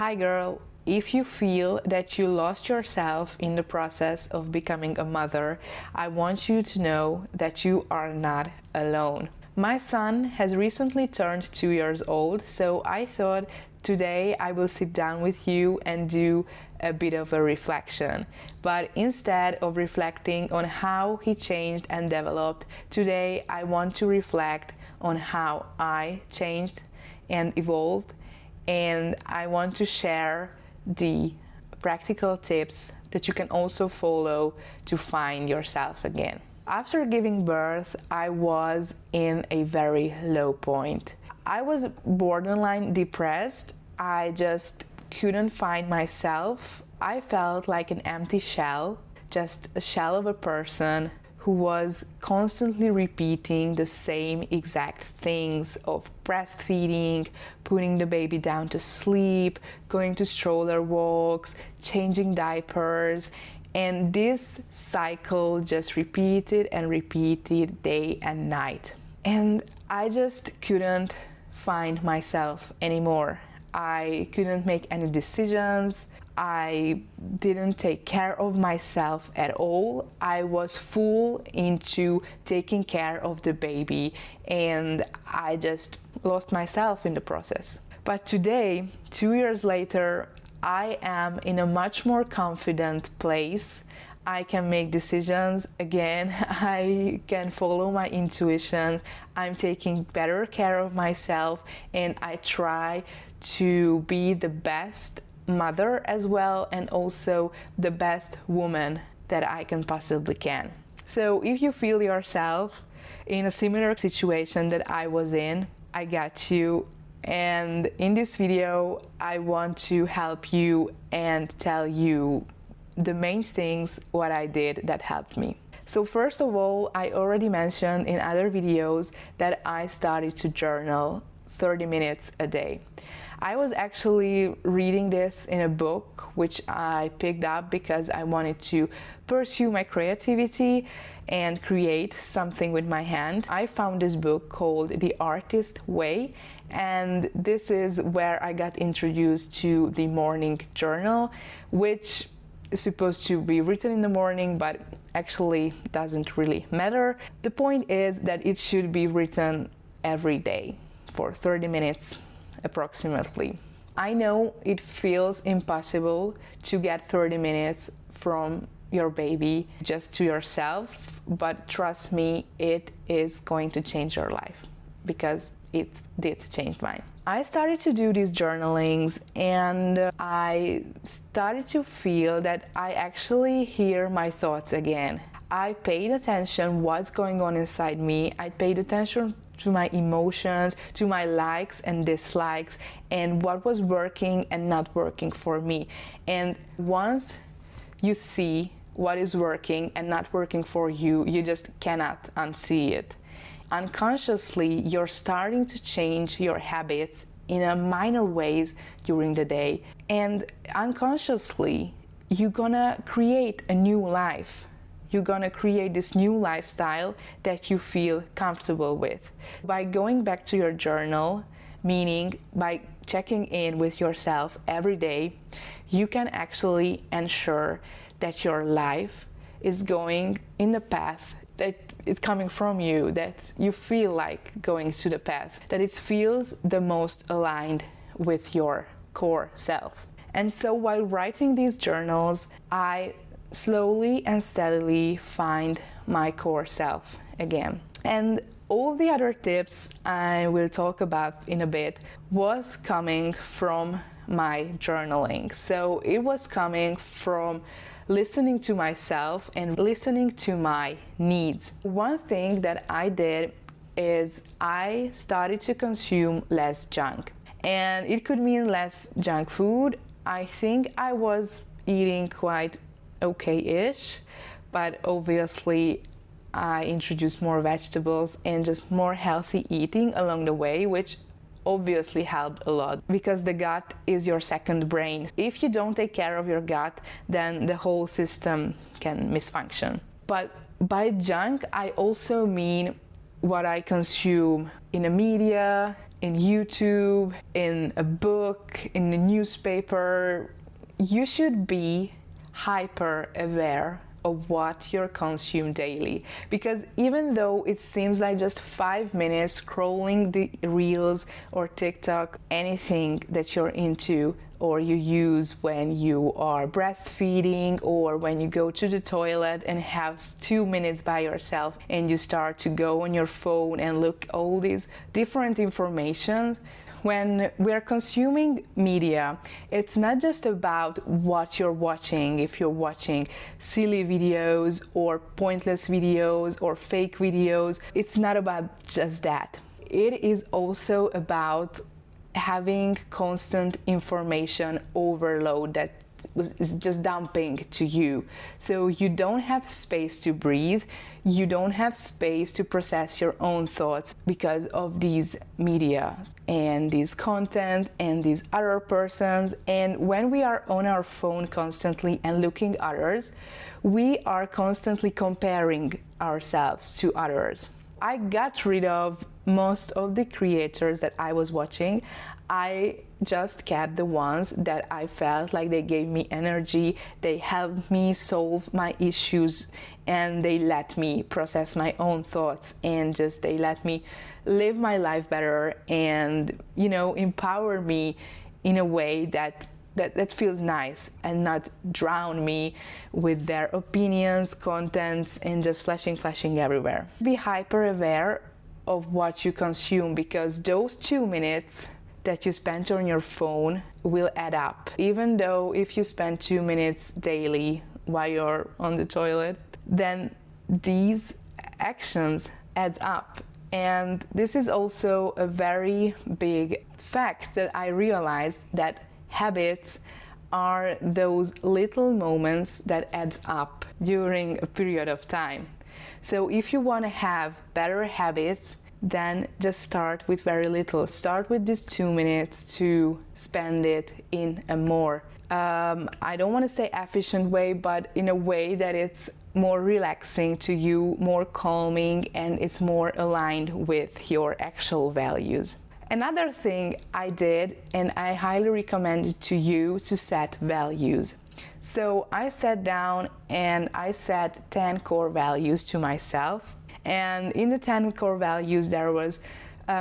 Hi girl, if you feel that you lost yourself in the process of becoming a mother, I want you to know that you are not alone. My son has recently turned 2 years old, so I thought today I will sit down with you and do a bit of a reflection. But instead of reflecting on how he changed and developed, today I want to reflect on how I changed and evolved, and I want to share the practical tips that you can also follow to find yourself again. After giving birth, I was in a very low point. I was borderline depressed. I just couldn't find myself. I felt like an empty shell, just a shell of a person who was constantly repeating the same exact things of breastfeeding, putting the baby down to sleep, going to stroller walks, changing diapers, and this cycle just repeated and repeated day and night. And I just couldn't find myself anymore. I couldn't make any decisions. I didn't take care of myself at all. I was full into taking care of the baby, and I just lost myself in the process. But today, 2 years later, I am in a much more confident place. I can make decisions again. I can follow my intuition. I'm taking better care of myself, and I try to be the best mother as well, and also the best woman that I can possibly can. So if you feel yourself in a similar situation that I was in, I got you. And in this video, I want to help you and tell you the main things what I did that helped me. So first of all, I already mentioned in other videos that I started to journal 30 minutes a day. I was actually reading this in a book which I picked up because I wanted to pursue my creativity and create something with my hand. I found this book called The Artist Way, and this is where I got introduced to the morning journal, which is supposed to be written in the morning, but actually doesn't really matter. The point is that it should be written every day for 30 minutes approximately. I know it feels impossible to get 30 minutes from your baby just to yourself, but trust me, it is going to change your life, because it did change mine. I started to do these journalings, and I started to feel that I actually hear my thoughts again. I paid attention what's going on inside me. I paid attention to my emotions, to my likes and dislikes, and what was working and not working for me. And once you see what is working and not working for you, you just cannot unsee it. Unconsciously, you're starting to change your habits in a minor ways during the day, and unconsciously, you're gonna create a new life. You're gonna create this new lifestyle that you feel comfortable with. By going back to your journal, meaning by checking in with yourself every day, you can actually ensure that your life is going in the path that it's coming from you, that you feel like going to the path, that it feels the most aligned with your core self. And so while writing these journals, I slowly and steadily find my core self again. And all the other tips I will talk about in a bit was coming from my journaling. So it was coming from listening to myself and listening to my needs. One thing that I did is I started to consume less junk. And it could mean less junk food. I think I was eating quite okay-ish, but obviously I introduced more vegetables and just more healthy eating along the way, which obviously helped a lot, because the gut is your second brain. If you don't take care of your gut, then the whole system can misfunction. But by junk, I also mean what I consume in the media, in YouTube, in a book, in a newspaper. You should be hyper aware of what you consume daily, because even though it seems like just 5 minutes scrolling the reels or TikTok, anything that you're into or you use when you are breastfeeding or when you go to the toilet and have 2 minutes by yourself and you start to go on your phone and look all these different information. When we're consuming media, it's not just about what you're watching. If you're watching silly videos or pointless videos or fake videos, it's not about just that. It is also about having constant information overload that is just dumping to you. So you don't have space to breathe, you don't have space to process your own thoughts because of these media and these content and these other persons. And when we are on our phone constantly and looking at others, we are constantly comparing ourselves to others. I got rid of most of the creators that I was watching. I just kept the ones that I felt like they gave me energy, they helped me solve my issues, and they let me process my own thoughts, and just they let me live my life better and, you know, empower me in a way that feels nice and not drown me with their opinions, contents, and just flashing everywhere. Be hyper aware of what you consume, because those 2 minutes that you spend on your phone will add up. Even though if you spend 2 minutes daily while you're on the toilet, then these actions adds up. And this is also a very big fact that I realized, that habits are those little moments that adds up during a period of time. So if you want to have better habits, then just start with very little. Start with these 2 minutes to spend it in a more, I don't want to say efficient way, but in a way that it's more relaxing to you, more calming, and it's more aligned with your actual values. Another thing I did, and I highly recommend it to you, to set values. So I sat down and I set 10 core values to myself. And in the 10 core values, there was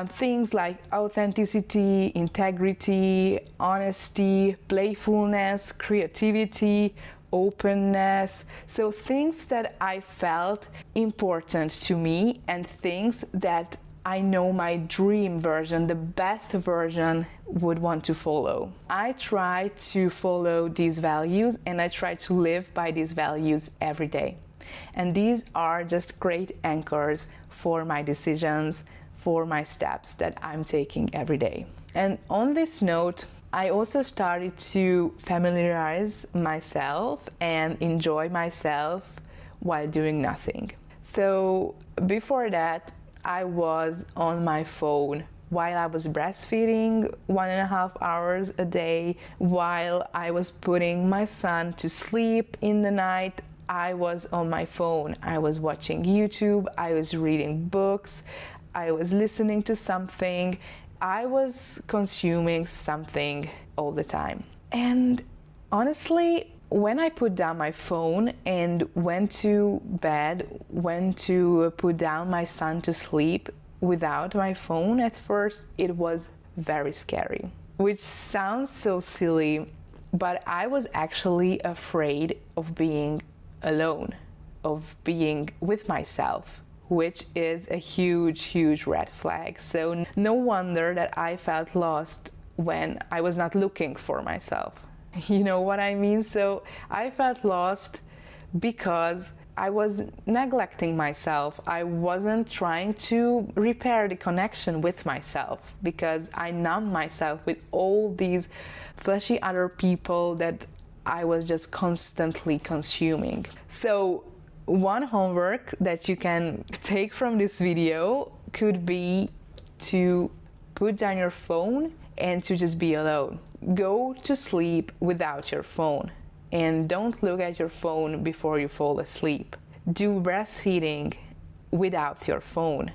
things like authenticity, integrity, honesty, playfulness, creativity, openness. So things that I felt important to me, and things that I know my dream version, the best version, would want to follow. I try to follow these values, and I try to live by these values every day. And these are just great anchors for my decisions, for my steps that I'm taking every day. And on this note, I also started to familiarize myself and enjoy myself while doing nothing. So before that, I was on my phone while I was breastfeeding 1.5 hours a day, while I was putting my son to sleep in the night. I was on my phone. I was watching YouTube, I was reading books, I was listening to something, I was consuming something all the time. And honestly, when I put down my phone and went to bed, went to put down my son to sleep without my phone, at first it was very scary, which sounds so silly, but I was actually afraid of being alone, of being with myself, which is a huge red flag. So no wonder that I felt lost when I was not looking for myself. You know what I mean? So I felt lost because I was neglecting myself. I wasn't trying to repair the connection with myself, because I numbed myself with all these flashy other people that I was just constantly consuming. So one homework that you can take from this video could be to put down your phone and to just be alone. Go to sleep without your phone, and don't look at your phone before you fall asleep. Do breastfeeding without your phone.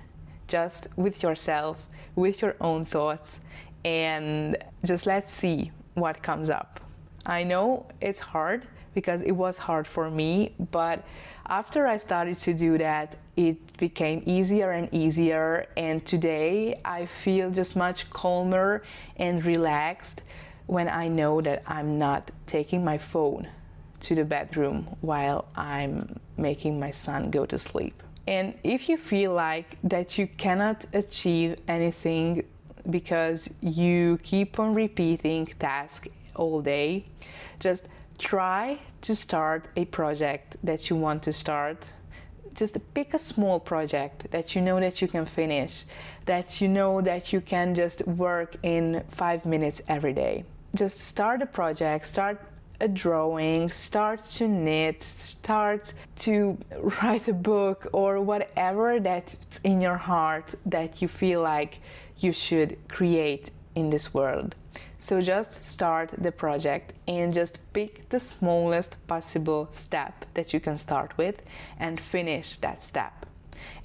just with yourself, with your own thoughts, and just let's see what comes up. I know it's hard because it was hard for me, but after I started to do that, it became easier and easier, and today I feel just much calmer and relaxed when I know that I'm not taking my phone to the bedroom while I'm making my son go to sleep. And if you feel like that you cannot achieve anything because you keep on repeating tasks all day, just try to start a project that you want to start. Just pick a small project that you know that you can finish, that you know that you can just work in 5 minutes every day. Just start a project, start a drawing, start to knit, start to write a book, or whatever that's in your heart that you feel like you should create in this world. So just start the project and just pick the smallest possible step that you can start with and finish that step.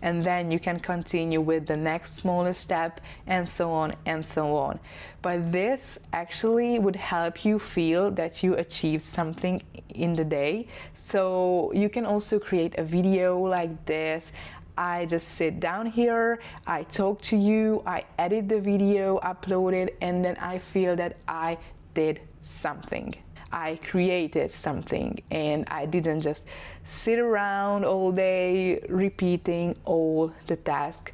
And then you can continue with the next smallest step, and so on and so on. But this actually would help you feel that you achieved something in the day. So you can also create a video like this. I just sit down here, I talk to you, I edit the video, upload it, and then I feel that I did something. I created something, and I didn't just sit around all day repeating all the tasks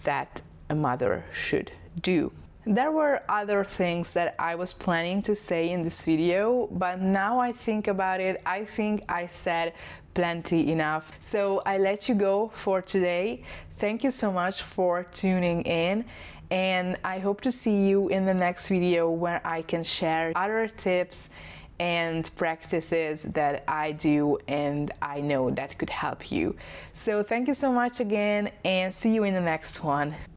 that a mother should do. There were other things that I was planning to say in this video, but now I think about it, I think I said plenty enough. So I let you go for today. Thank you so much for tuning in, and I hope to see you in the next video where I can share other tips and practices that I do and I know that could help you. So thank you so much again, and see you in the next one.